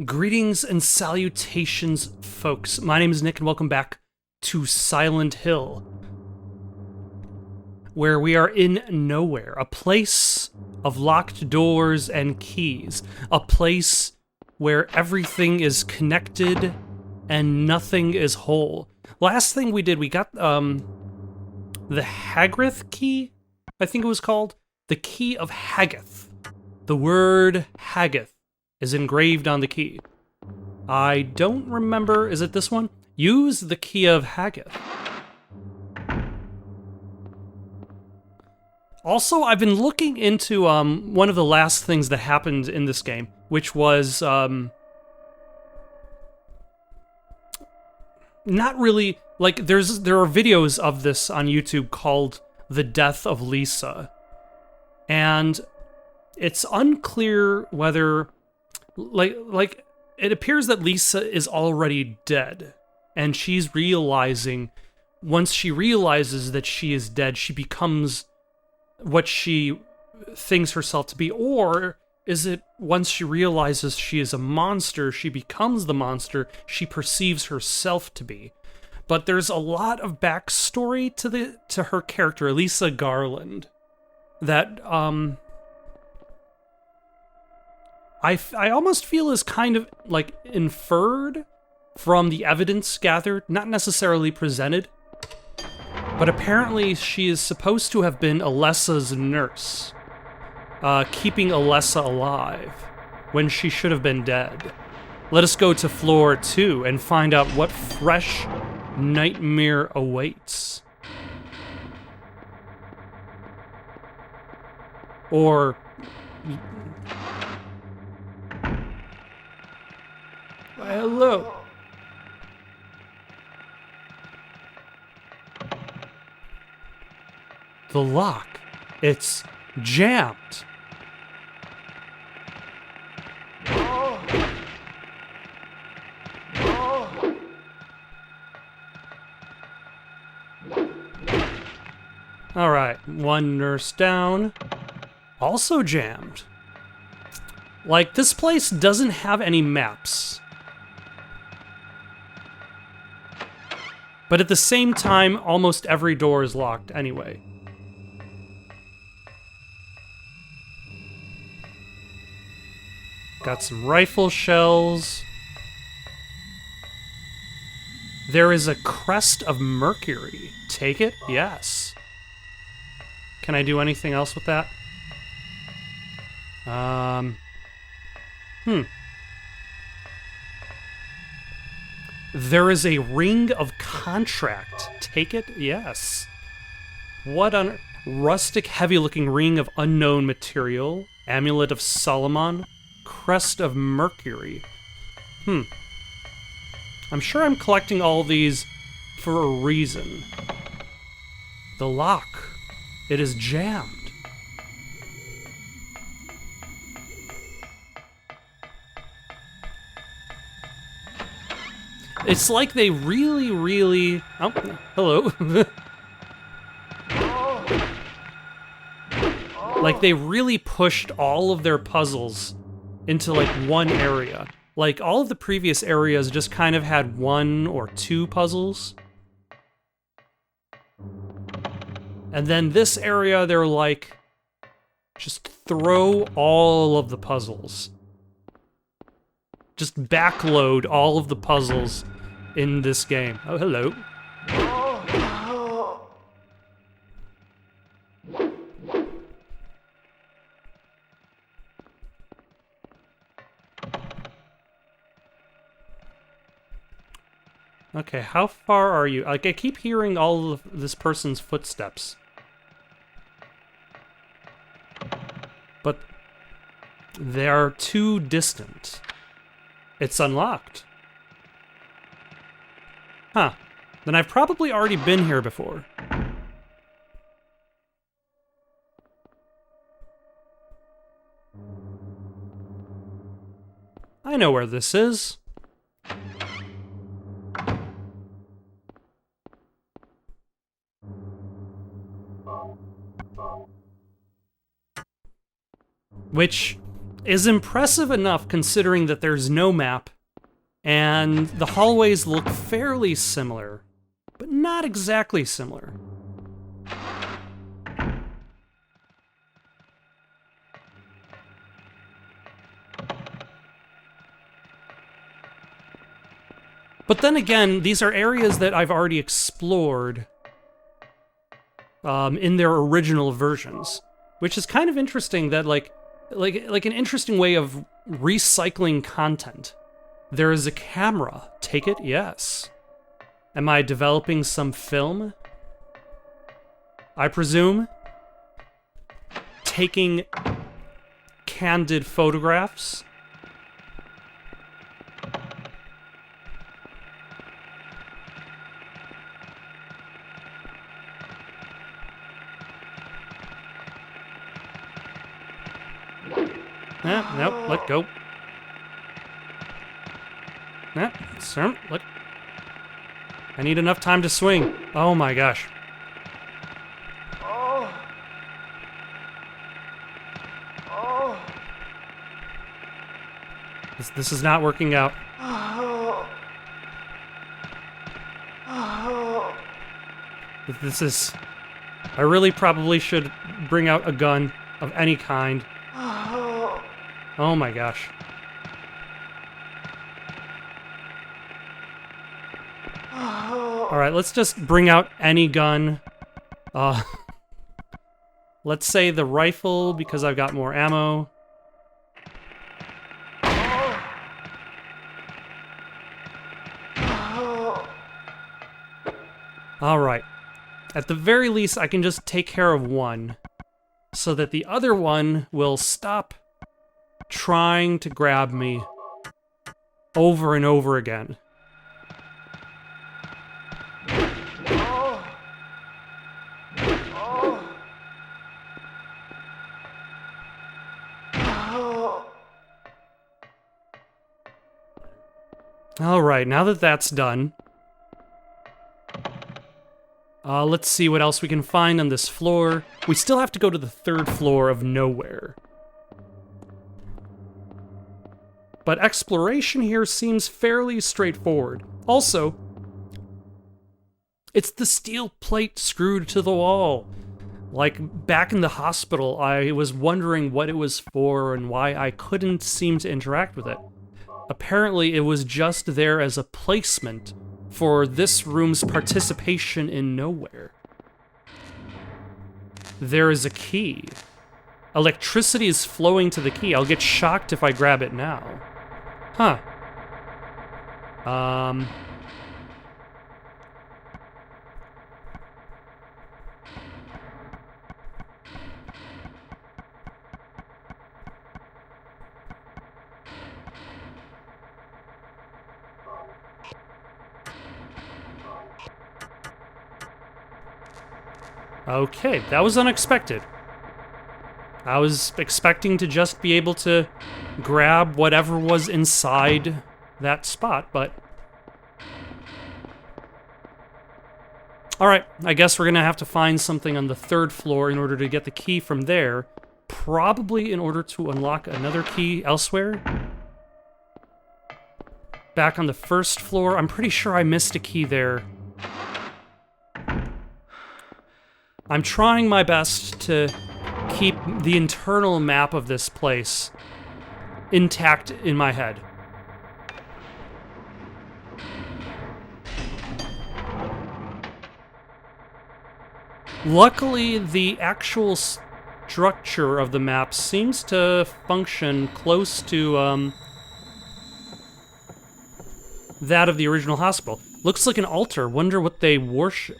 Greetings and salutations, folks. My name is Nick, and welcome back to Silent Hill, where we are in nowhere, a place of locked doors and keys, a place where everything is connected and nothing is whole. Last thing we did, we got the Haggath key, I think it was called, the Key of Haggath. The word Haggath is engraved on the key. I don't remember, is it this one? Use the Key of Haggath. Also, I've been looking into one of the last things that happened in this game, which was not really like there are videos of this on YouTube called The Death of Lisa. And it's unclear whether like it appears that Lisa is already dead, and she's realizing, once she realizes that she is dead, she becomes what she thinks herself to be. Or is it once she realizes she is a monster, she becomes the monster she perceives herself to be? But there's a lot of backstory to her character, Lisa Garland, that I almost feel is kind of like inferred from the evidence gathered, not necessarily presented. But apparently she is supposed to have been Alessa's nurse, keeping Alessa alive when she should have been dead. Let us go to floor 2 and find out what fresh nightmare awaits. Or hello. The lock. It's jammed. All right, one nurse down. Also jammed. Like, this place doesn't have any maps. But at the same time, almost every door is locked anyway. Got some rifle shells. There is a crest of mercury. Take it? Yes. Can I do anything else with that? There is a ring of contract. Take it? Yes. What on... Rustic, heavy-looking ring of unknown material. Amulet of Solomon. Crest of Mercury. I'm sure I'm collecting all these for a reason. The lock. It is jammed. It's like they really... Oh, hello. Like they really pushed all of their puzzles into like one area. Like all of the previous areas just kind of had one or two puzzles. And then this area, they're like, just throw all of the puzzles. Just backload all of the puzzles in this game. Oh, hello. Okay, how far are you? Like, I keep hearing all of this person's footsteps. But they are too distant. It's unlocked. Huh. Then I've probably already been here before. I know where this is. Which is impressive enough considering that there's no map, and the hallways look fairly similar, but not exactly similar. But then again, these are areas that I've already explored in their original versions, which is kind of interesting that like an interesting way of recycling content. There is a camera. Take it? Yes. Am I developing some film? I presume. Taking candid photographs. Nope, let go. Sir, let... I need enough time to swing. Oh my gosh. This is not working out. This is... I really probably should bring out a gun of any kind. Oh my gosh. Alright, let's just bring out any gun. Let's say the rifle, because I've got more ammo. Alright. At the very least, I can just take care of one, so that the other one will stop trying to grab me over and over again. Alright, now that that's done, let's see what else we can find on this floor. We still have to go to the 3rd floor of nowhere. But exploration here seems fairly straightforward. Also, it's the steel plate screwed to the wall. Like, back in the hospital, I was wondering what it was for and why I couldn't seem to interact with it. Apparently, it was just there as a placement for this room's participation in nowhere. There is a key. Electricity is flowing to the key. I'll get shocked if I grab it now. Huh. Okay, that was unexpected. I was expecting to just be able to grab whatever was inside that spot, but... Alright, I guess we're gonna have to find something on the 3rd floor in order to get the key from there. Probably in order to unlock another key elsewhere. Back on the 1st floor, I'm pretty sure I missed a key there. I'm trying my best to keep the internal map of this place intact in my head. Luckily, the actual structure of the map seems to function close to that of the original hospital. Looks like an altar. Wonder what they worship.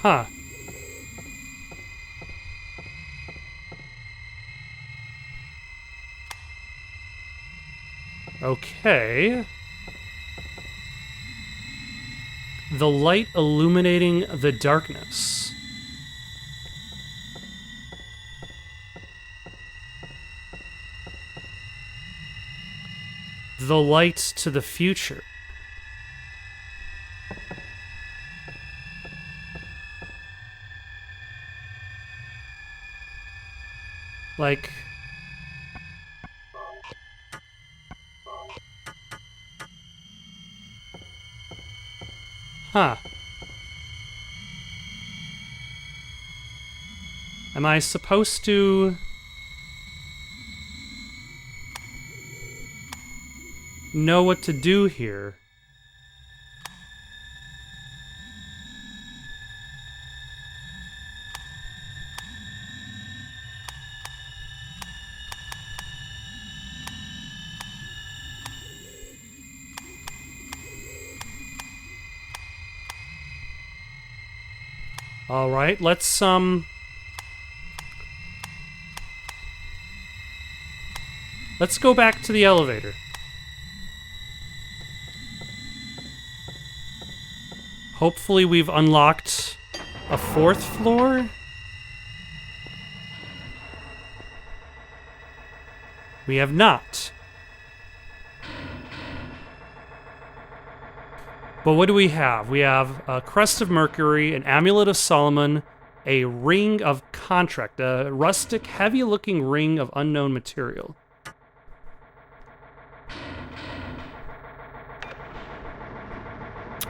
Huh. Okay. The light illuminating the darkness. The light to the future. Like... Huh. Am I supposed to... know what to do here? All right, let's go back to the elevator. Hopefully we've unlocked a 4th floor? We have not. But what do we have? We have a Crest of Mercury, an Amulet of Solomon, a Ring of Contract, a rustic, heavy-looking ring of unknown material.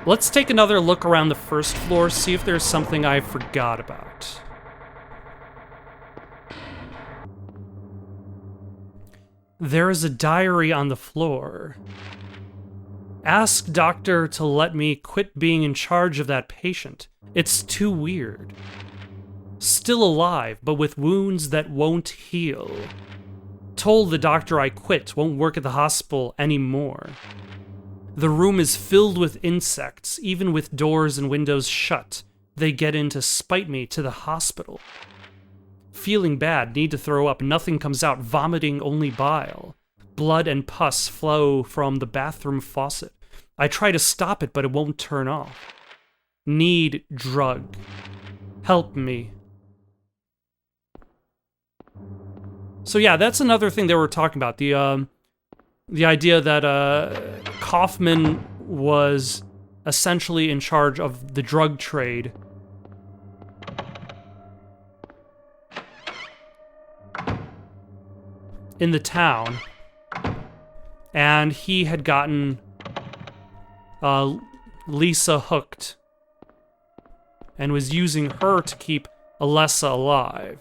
Let's take another look around the 1st floor, see if there's something I forgot about. There is a diary on the floor. Ask doctor to let me quit being in charge of that patient. It's too weird. Still alive, but with wounds that won't heal. Told the doctor I quit, won't work at the hospital anymore. The room is filled with insects, even with doors and windows shut. They get in to spite me to the hospital. Feeling bad, need to throw up, nothing comes out, vomiting only bile. Blood and pus flow from the bathroom faucet. I try to stop it, but it won't turn off. Need drug. Help me. So yeah, that's another thing they were talking about. The idea that Kaufman was essentially in charge of the drug trade. In the town. And he had gotten Lisa hooked. And was using her to keep Alessa alive.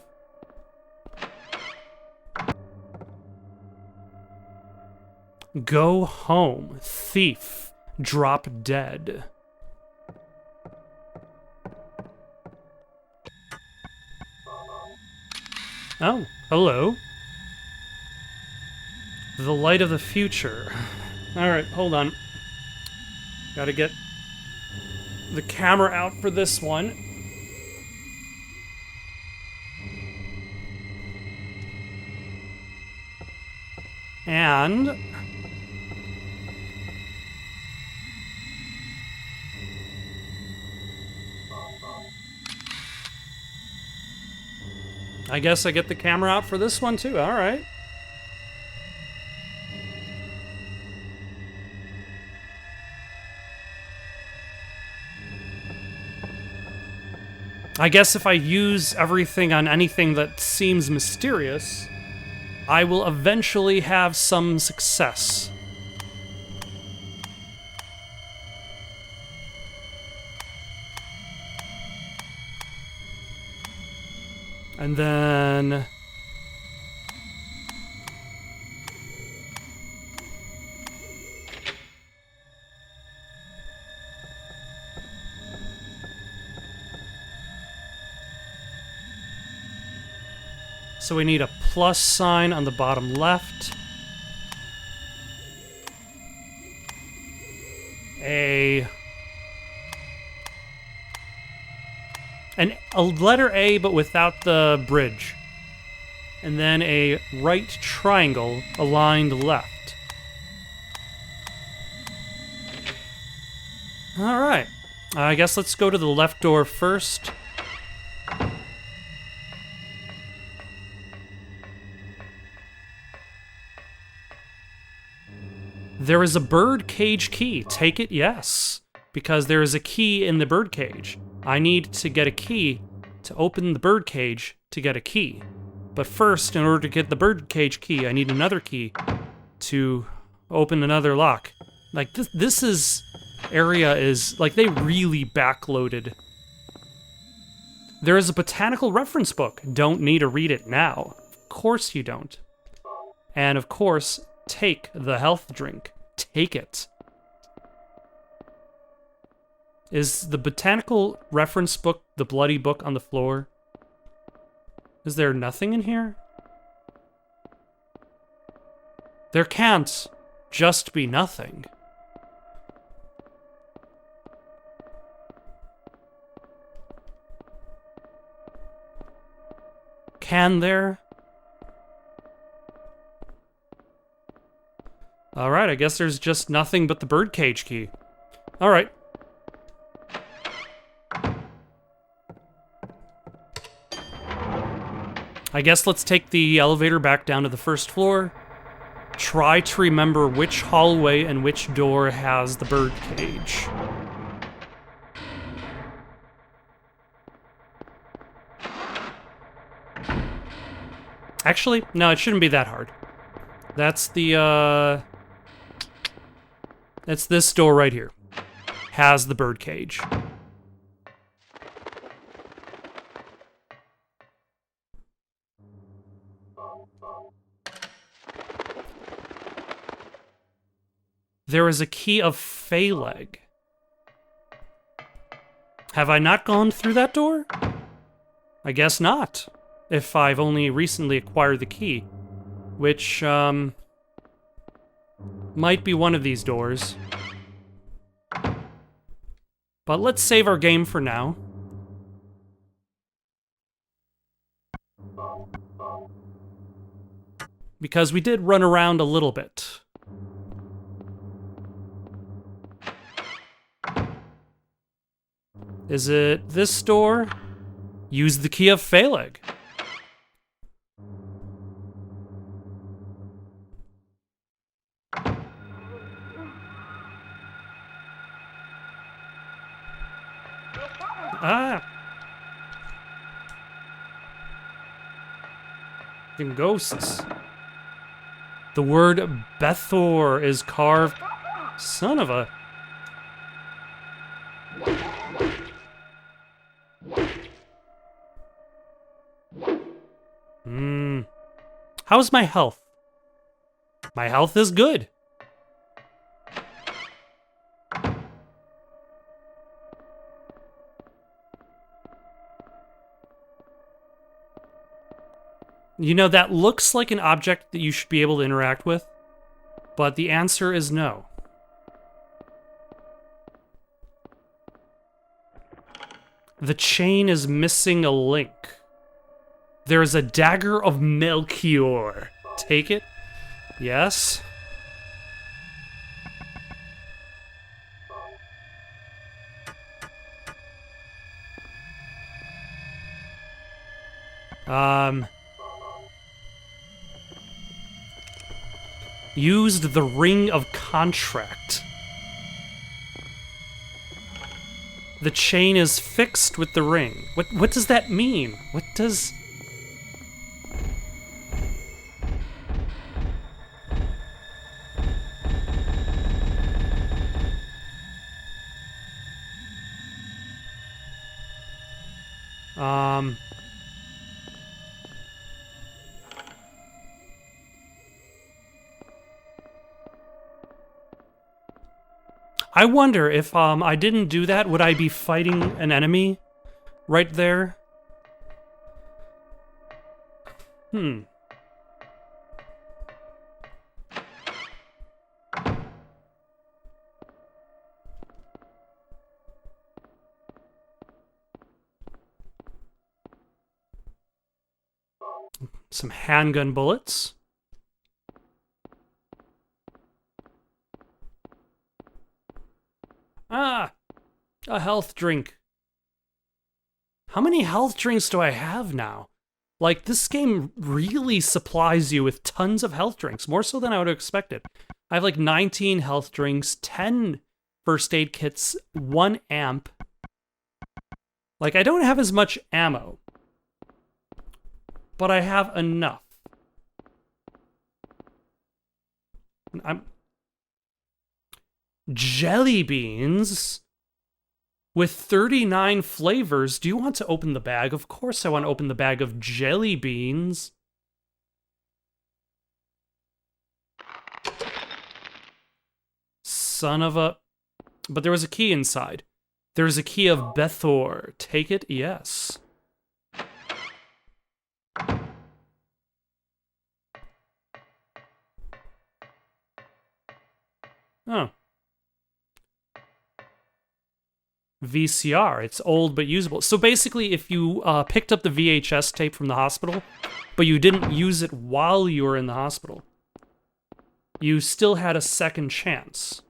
Go home, thief. Drop dead. Oh, hello. The light of the future. Alright, hold on. Gotta get the camera out for this one. And... I guess I get the camera out for this one too, alright. I guess if I use everything on anything that seems mysterious, I will eventually have some success. And then... So we need a plus sign on the bottom left. A letter A, but without the bridge. And then a right triangle aligned left. Alright. I guess let's go to the left door first. There is a bird cage key. Take it, yes. Because there is a key in the bird cage. I need to get a key to open the bird cage to get a key. But first, in order to get the bird cage key, I need another key to open another lock. Like, this area is, like, they really backloaded. There is a botanical reference book. Don't need to read it now. Of course you don't. And of course, take the health drink. Take it. Is the botanical reference book the bloody book on the floor? Is there nothing in here? There can't just be nothing. Can there? Alright, I guess there's just nothing but the birdcage key. Alright. I guess let's take the elevator back down to the first floor. Try to remember which hallway and which door has the birdcage. Actually, no, it shouldn't be that hard. That's the, that's this door right here. Has the birdcage. There is a key of Phaleg. Have I not gone through that door? I guess not. If I've only recently acquired the key. Which, might be one of these doors. But let's save our game for now. Because we did run around a little bit. Is it this door? Use the key of Phaleg. Ah! Fucking ghosts. The word Bethor is carved. Son of a... How's my health? My health is good. You know, that looks like an object that you should be able to interact with, but the answer is no. The chain is missing a link. There is a dagger of Melchior. Take it? Yes. Used the ring of contract. The chain is fixed with the ring. What does that mean? What does... I wonder if I didn't do that, would I be fighting an enemy right there? Some handgun bullets. Ah! A health drink. How many health drinks do I have now? Like, this game really supplies you with tons of health drinks, more so than I would have expected. I have like 19 health drinks, 10 first aid kits, 1 amp. Like, I don't have as much ammo, but I have enough. Jelly beans with 39 flavors. Do you want to open the bag? Of course I want to open the bag of jelly beans. Son of a... But there was a key inside. There's a key of Bethor. Take it? Yes. Oh. VCR. It's old but usable. So basically, if you picked up the VHS tape from the hospital, but you didn't use it while you were in the hospital, you still had a second chance.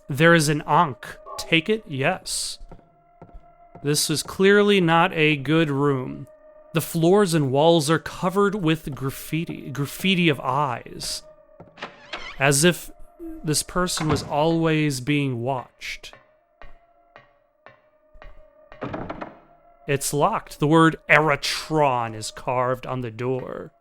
There is an Ankh. Take it? Yes. This is clearly not a good room. The floors and walls are covered with graffiti. Graffiti of eyes. As if this person was always being watched. It's locked. The word Eratron is carved on the door.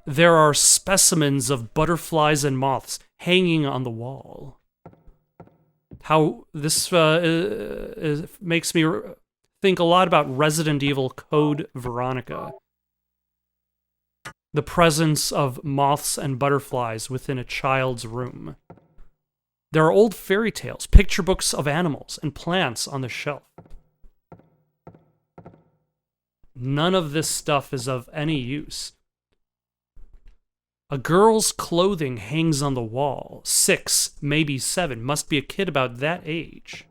There are specimens of butterflies and moths hanging on the wall. How this makes me think a lot about Resident Evil Code Veronica. The presence of moths and butterflies within a child's room. There are old fairy tales, picture books of animals, and plants on the shelf. None of this stuff is of any use. A girl's clothing hangs on the wall. 6, maybe 7. Must be a kid about that age.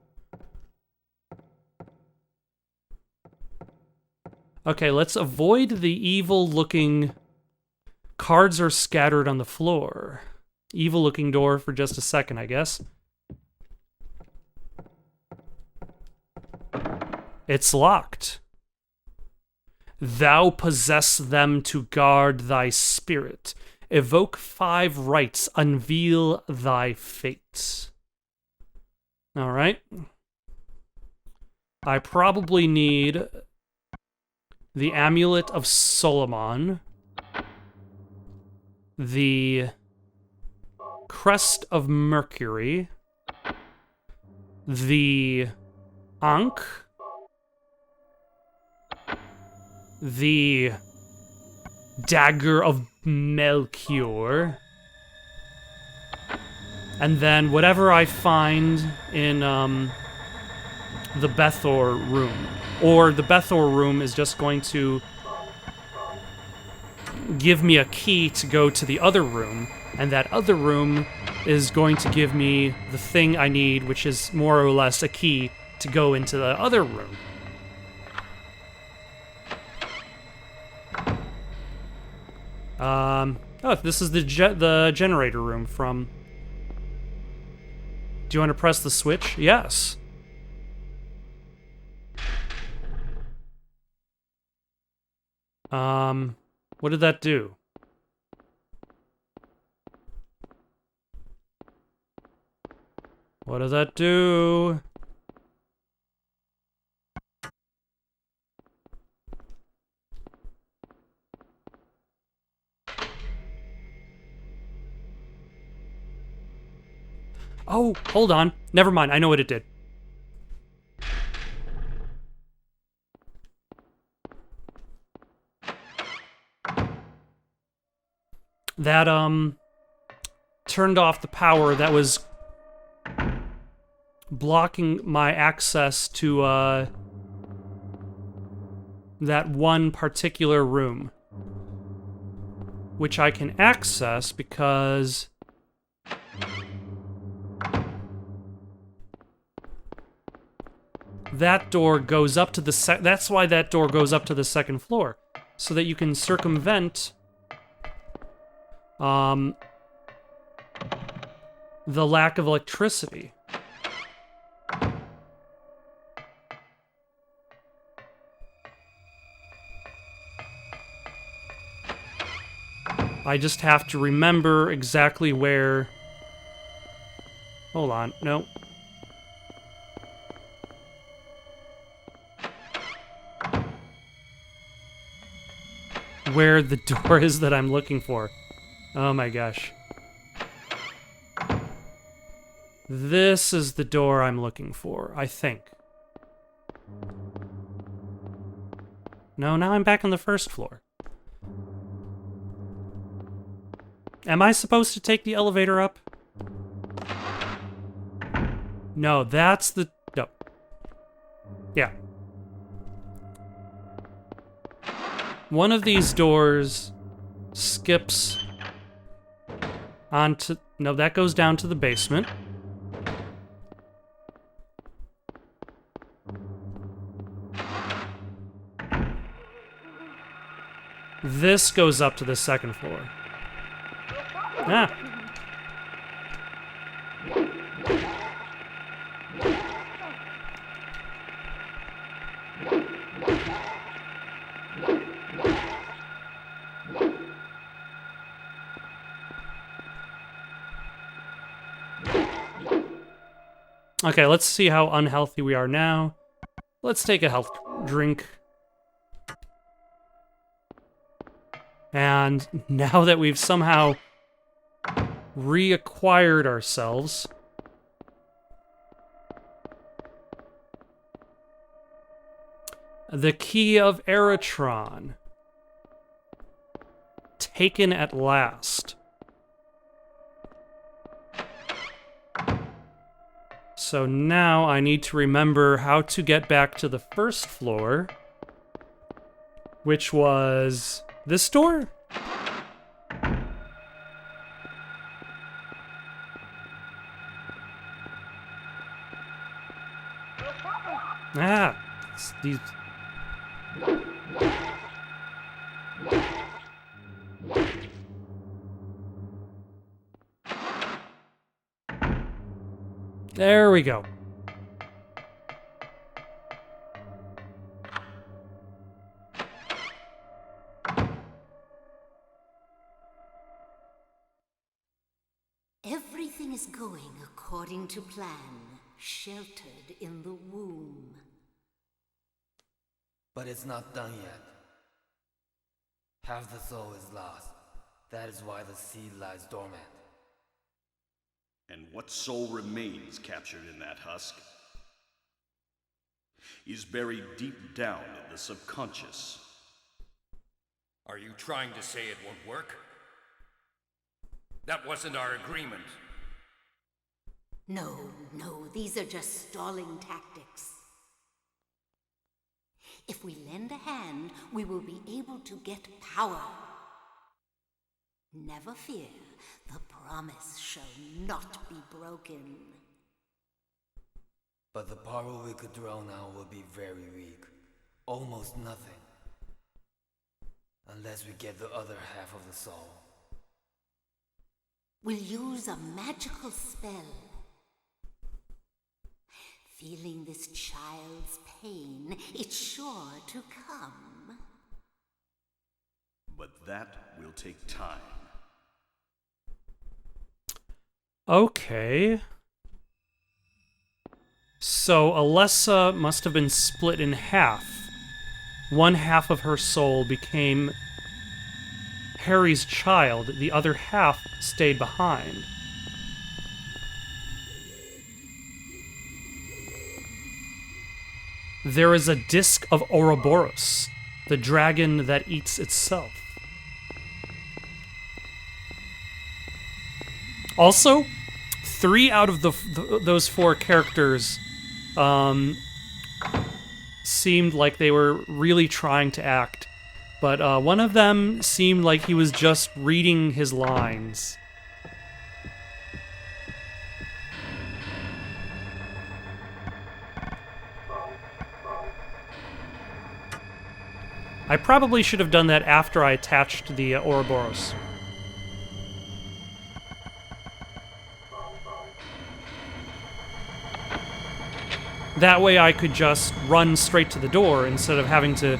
Okay, let's avoid the evil-looking... Cards are scattered on the floor. Evil-looking door for just a second, I guess. It's locked. Thou possess them to guard thy spirit. Evoke 5 rites. Unveil thy fate. All right. I probably need the Amulet of Solomon, the Crest of Mercury, the Ankh, the Dagger of Melchior, and then whatever I find in the Bethor room. Or the Bethor room is just going to give me a key to go to the other room, and that other room is going to give me the thing I need, which is more or less a key to go into the other room. Oh, this is the generator room from... Do you want to press the switch? Yes. What did that do? What did that do? Oh, hold on. Never mind. I know what it did. That, turned off the power that was blocking my access to that one particular room, which I can access because that door goes up to the that's why that door goes up to the second floor, so that you can circumvent the lack of electricity. I just have to remember exactly where... Hold on, no. Where the door is that I'm looking for. Oh my gosh. This is the door I'm looking for, I think. No, now I'm back on the first floor. Am I supposed to take the elevator up? No, that's the... No. Yeah. One of these doors skips onto... No, that goes down to the basement. This goes up to the second floor. Ah. Okay, let's see how unhealthy we are now. Let's take a health drink. And now that we've somehow reacquired ourselves, the Key of Eritron, taken at last. So now I need to remember how to get back to the first floor, which was this door? Ah, it's these... There we go. Everything is going according to plan, sheltered in the womb. But it's not done yet. Half the soul is lost. That is why the seed lies dormant. And what soul remains captured in that husk is buried deep down in the subconscious. Are you trying to say it won't work? That wasn't our agreement. No, these are just stalling tactics. If we lend a hand, we will be able to get power. Never fear, the promise shall not be broken. But the power we could draw now will be very weak. Almost nothing. Unless we get the other half of the soul. We'll use a magical spell. Feeling this child's pain, it's sure to come. But that will take time. Okay. So Alessa must have been split in half. One half of her soul became Harry's child, the other half stayed behind. There is a disc of Ouroboros, the dragon that eats itself. Also, 3 out of those 4 characters seemed like they were really trying to act, but one of them seemed like he was just reading his lines. I probably should have done that after I attached the Ouroboros. That way I could just run straight to the door instead of having to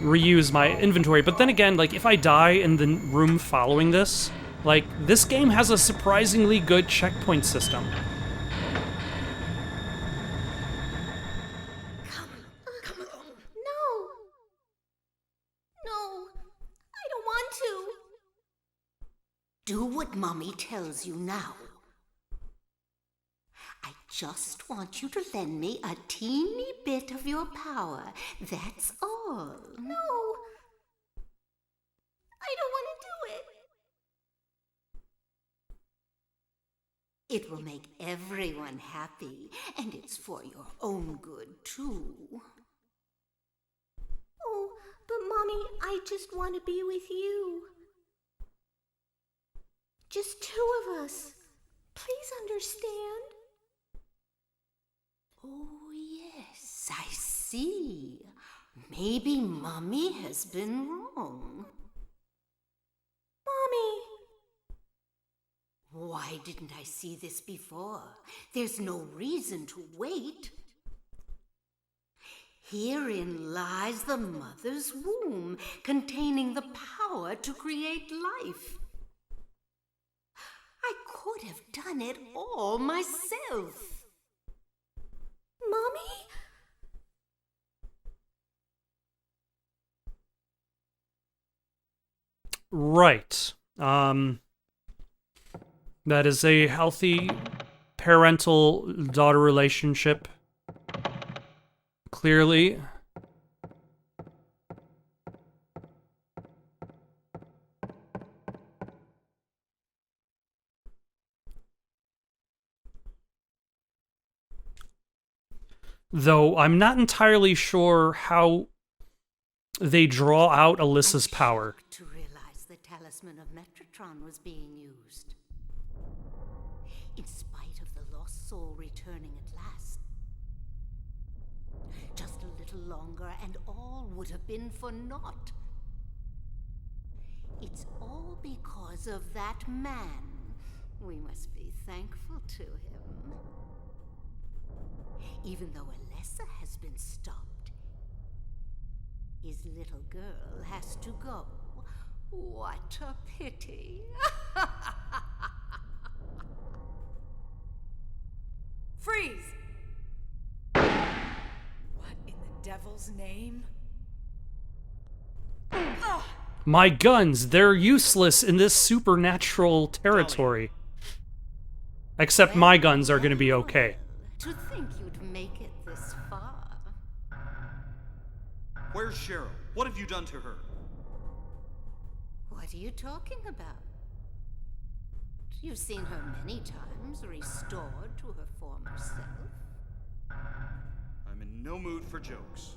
reuse my inventory. But then again, like, if I die in the room following this, like, this game has a surprisingly good checkpoint system. Do what Mommy tells you now. I just want you to lend me a teeny bit of your power. That's all. No. I don't want to do it. It will make everyone happy, and it's for your own good, too. Oh, but Mommy, I just want to be with you. Just 2 of us. Please understand. Oh, yes, I see. Maybe Mommy has been wrong. Mommy! Why didn't I see this before? There's no reason to wait. Herein lies the mother's womb, containing the power to create life. I could have done it all myself. Mommy? Right. That is a healthy parental-daughter relationship. Clearly. Though I'm not entirely sure how they draw out Alyssa's power. To realize the talisman of Metatron was being used. In spite of the lost soul returning at last. Just a little longer and all would have been for naught. It's all because of that man. We must be thankful to him. Even though Alessa has been stopped, his little girl has to go. What a pity. Freeze! What in the devil's name? My guns, they're useless in this supernatural territory. Except my guns are gonna be okay. To think you'd make it this far. Where's Cheryl? What have you done to her? What are you talking about? You've seen her many times, restored to her former self. I'm in no mood for jokes.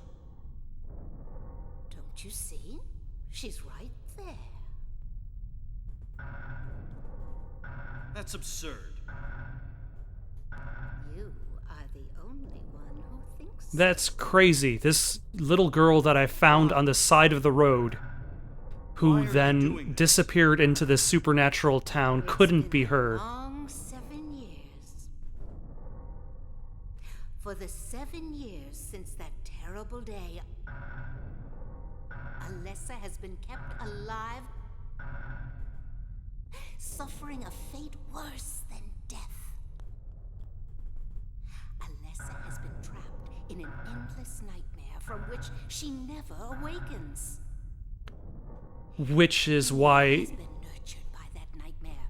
Don't you see? She's right there. That's absurd. You are the only one who thinks so. That's crazy. This little girl that I found on the side of the road, who then disappeared into this supernatural town, couldn't be her. Long 7 years. For the 7 years since that terrible day, Alessa has been kept alive, suffering a fate worse than death. Alessa has been trapped in an endless nightmare from which she never awakens. Which is She why has been nurtured by that nightmare.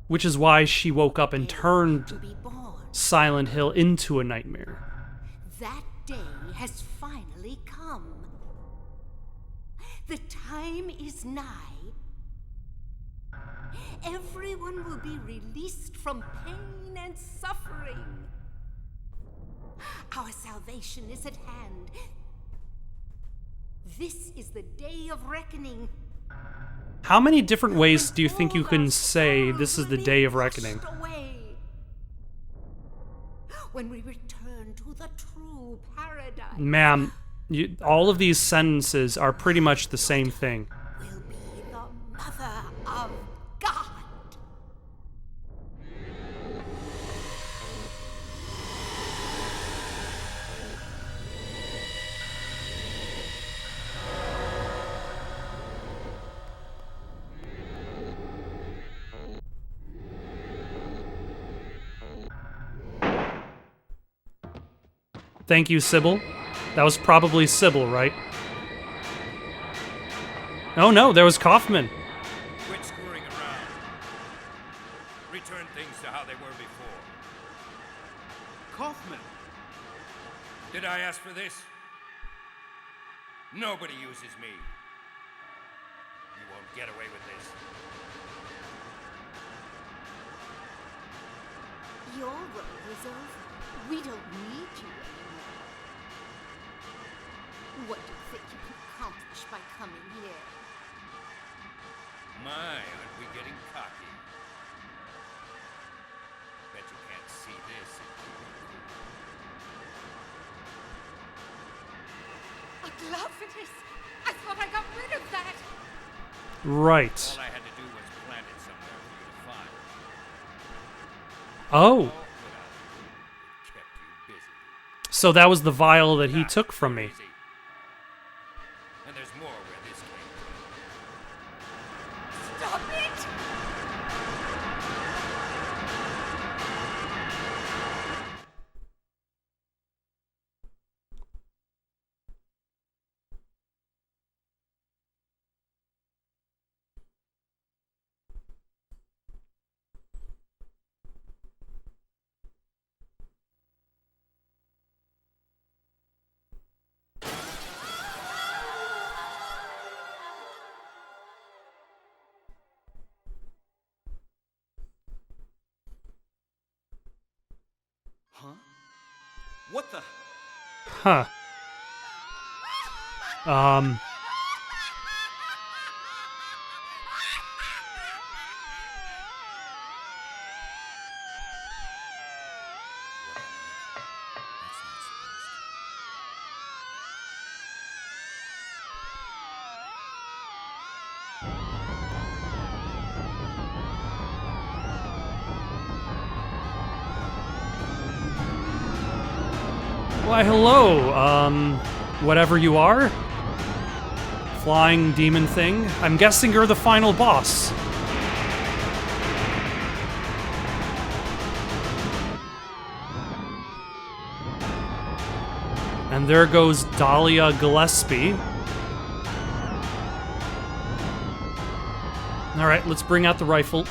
which is why she woke up and To turned be born. Silent Hill into a nightmare. That day has finally come. The time is nigh. Everyone will be released from pain and suffering. Our salvation is at hand. This is the day of reckoning. How many different ways do you think you can say this is the day of reckoning? Away. When we return to the true paradise, Ma'am, all of these sentences are pretty much the same thing. will be the mother of God. Thank you, Sybil. That was probably Sybil, right? Oh no, there was Kaufman. Quit screwing around. Return things to how they were before. Kaufman! Did I ask for this? Nobody uses me. You won't get away with this. Your role is over. We don't need you anymore. What do you think you can accomplish by coming here? My, aren't we getting cocky? Bet you can't see this. A gloviness! I thought I got rid of that! Right. All I had to do was plant it somewhere for you to find. Oh, All without it kept you busy. so that was the vial that he took from me. Easy. And there's more where this came from. Stop it! Huh? What the? Huh. Why, hello, whatever you are. Flying demon thing. I'm guessing you're the final boss. And there goes Dahlia Gillespie. Alright, let's bring out the rifle.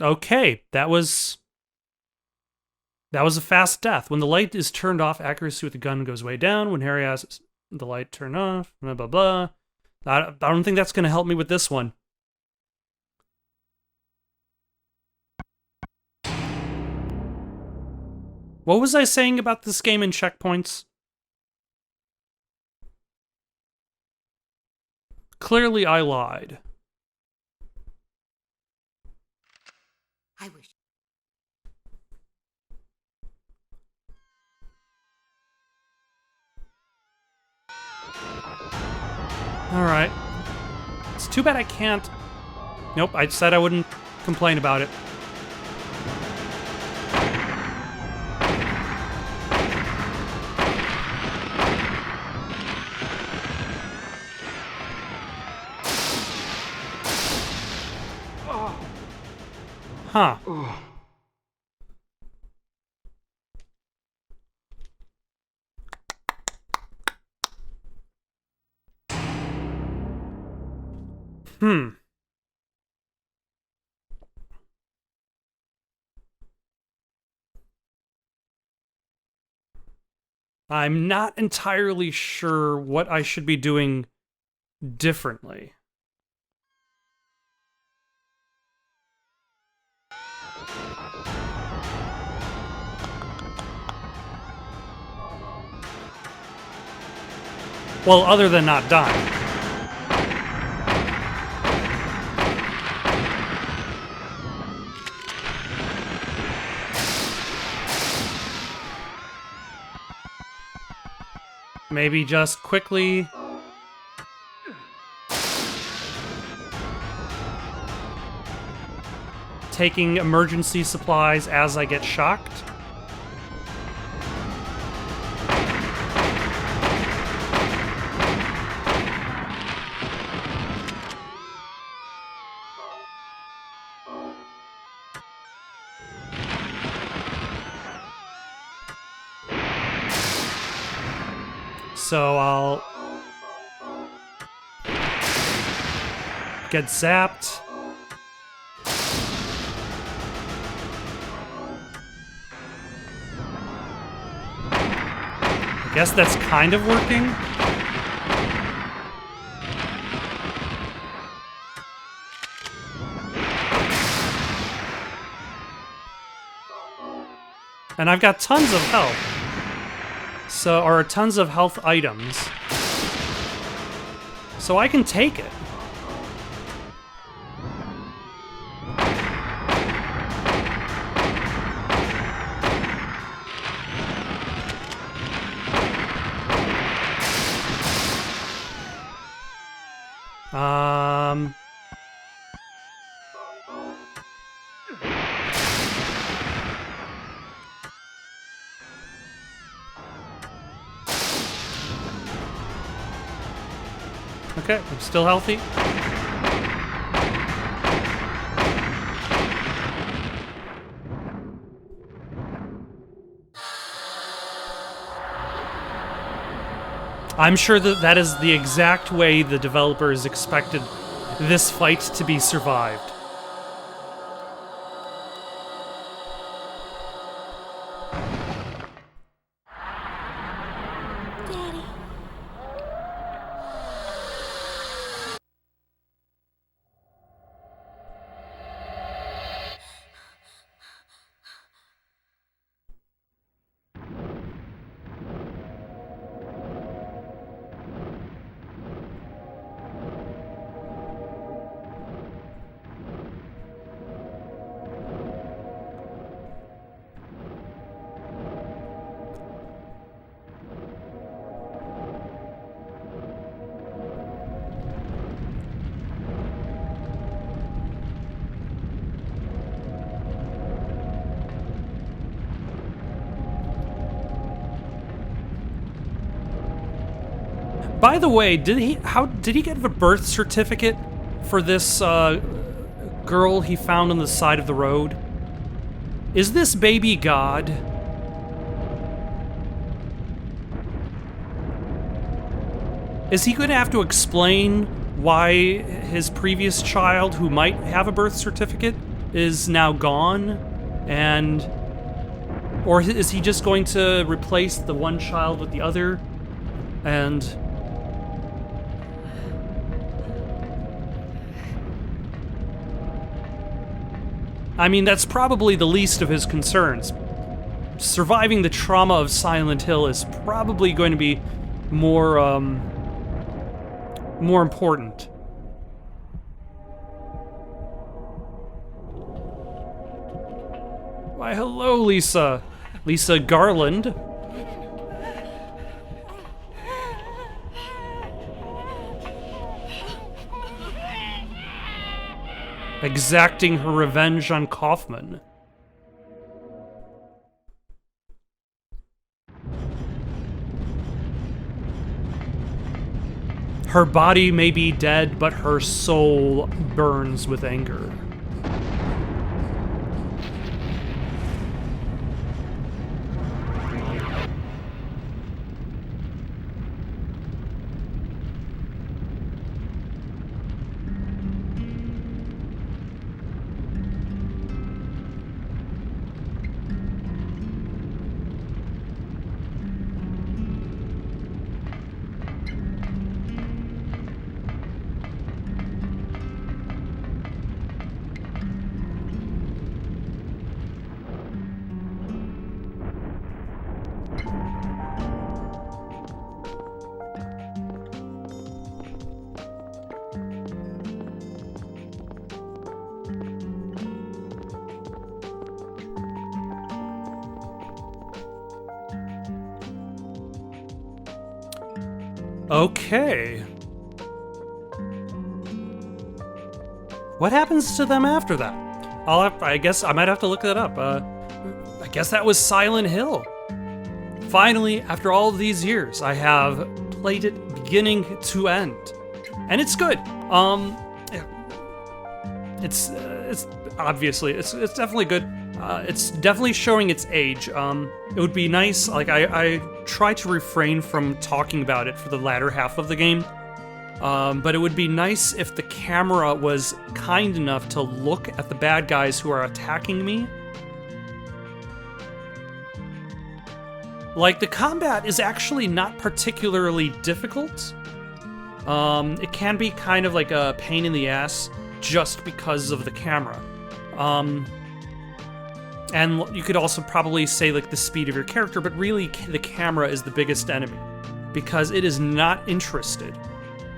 Okay, that was a fast death. When the light is turned off, accuracy with the gun goes way down. When Harry has the light turned off, blah, blah, blah. I don't think that's going to help me with this one. What was I saying about this game and checkpoints? Clearly, I lied. I wish. Alright. It's too bad I can't... Nope, I said I wouldn't complain about it. Huh. I'm not entirely sure what I should be doing differently. Well, other than not dying. Maybe just quickly taking emergency supplies as I get shocked. So I'll get zapped. I guess that's kind of working. And I've got tons of health. So, or tons of health items. So I can take it. Okay, I'm still healthy. I'm sure that that is the exact way the developers expected this fight to be survived. Daddy. By the way, did he get a birth certificate for this girl he found on the side of the road? Is this baby God? Is he going to have to explain why his previous child, who might have a birth certificate, is now gone? Or is he just going to replace the one child with the other? And I mean, that's probably the least of his concerns. Surviving the trauma of Silent Hill is probably going to be more important. Why, hello, Lisa. Lisa Garland. Exacting her revenge on Kaufman. Her body may be dead, but her soul burns with anger. Okay. What happens to them after that? I guess I might have to look that up. I guess that was Silent Hill. Finally, after all of these years, I have played it beginning to end, and it's good. It's obviously it's definitely good. It's definitely showing its age. It would be nice. Like I try to refrain from talking about it for the latter half of the game. But it would be nice if the camera was kind enough to look at the bad guys who are attacking me. Like, the combat is actually not particularly difficult. It can be kind of like a pain in the ass just because of the camera. And you could also probably say, like, the speed of your character, but really the camera is the biggest enemy because it is not interested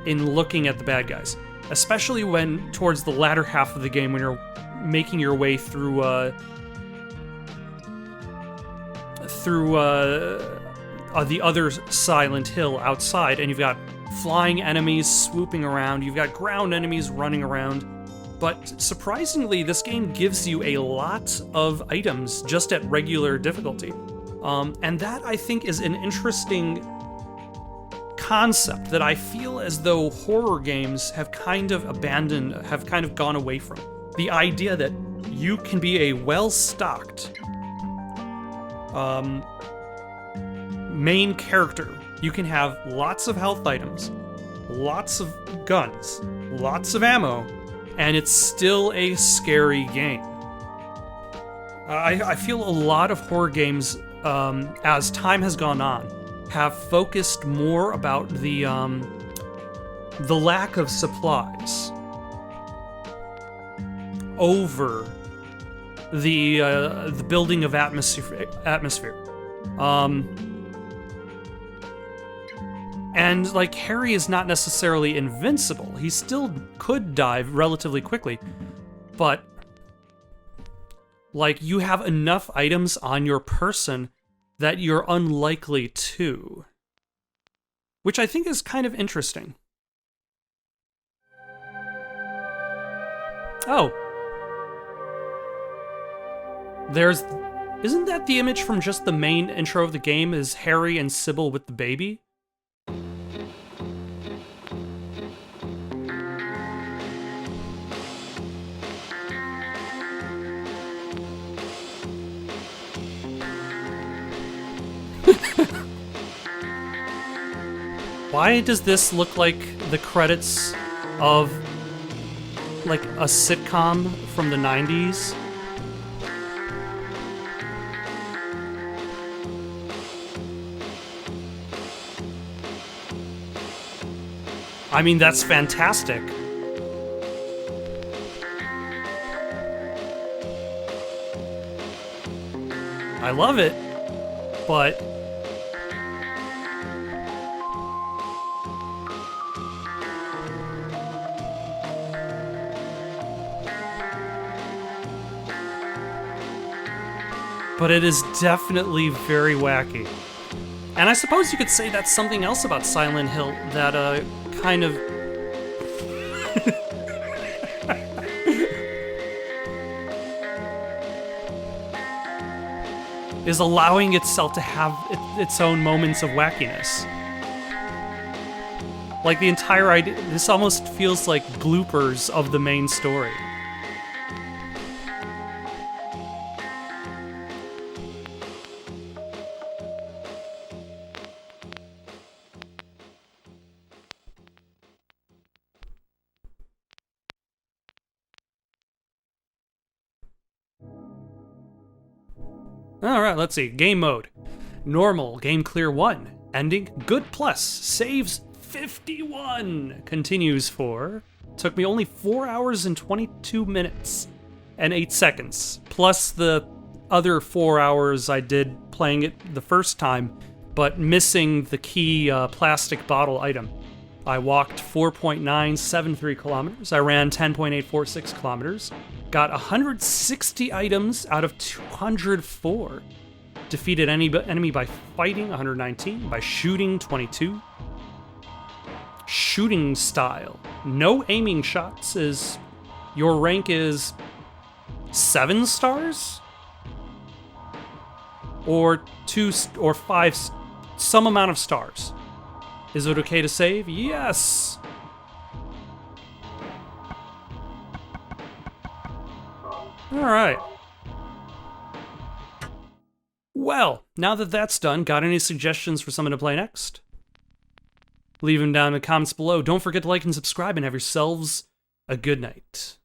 in looking at the bad guys, especially when towards the latter half of the game when you're making your way through the other Silent Hill outside, and you've got flying enemies swooping around, you've got ground enemies running around. But surprisingly, this game gives you a lot of items just at regular difficulty. And that, I think, is an interesting concept that I feel as though horror games have kind of abandoned, have kind of gone away from. The idea that you can be a well-stocked main character. You can have lots of health items, lots of guns, lots of ammo, and it's still a scary game. I feel a lot of horror games, as time has gone on, have focused more about the lack of supplies over the building of atmosphere. And, like, Harry is not necessarily invincible. He still could die relatively quickly. But, like, you have enough items on your person that you're unlikely to. Which I think is kind of interesting. Oh. Isn't that the image from just the main intro of the game, is Harry and Sybil with the baby? Why does this look like the credits of, like, a sitcom from the 90s? I mean, that's fantastic. I love it, but it is definitely very wacky. And I suppose you could say that's something else about Silent Hill that kind of is allowing itself to have its own moments of wackiness. Like, the entire idea, this almost feels like bloopers of the main story. Alright, let's see. Game mode. Normal, game clear 1. Ending, good plus. Saves 51. Continues for... Took me only 4 hours and 22 minutes and 8 seconds. Plus the other 4 hours I did playing it the first time, but missing the key plastic bottle item. I walked 4.973 kilometers. I ran 10.846 kilometers. Got 160 items out of 204. Defeated enemy by fighting 119, by shooting 22. shooting style. No aiming shots. Your rank is 7 stars? Or 2 or 5, some amount of stars. Is it okay to save? Yes! Alright. Well, now that that's done, got any suggestions for someone to play next? Leave them down in the comments below. Don't forget to like and subscribe and have yourselves a good night.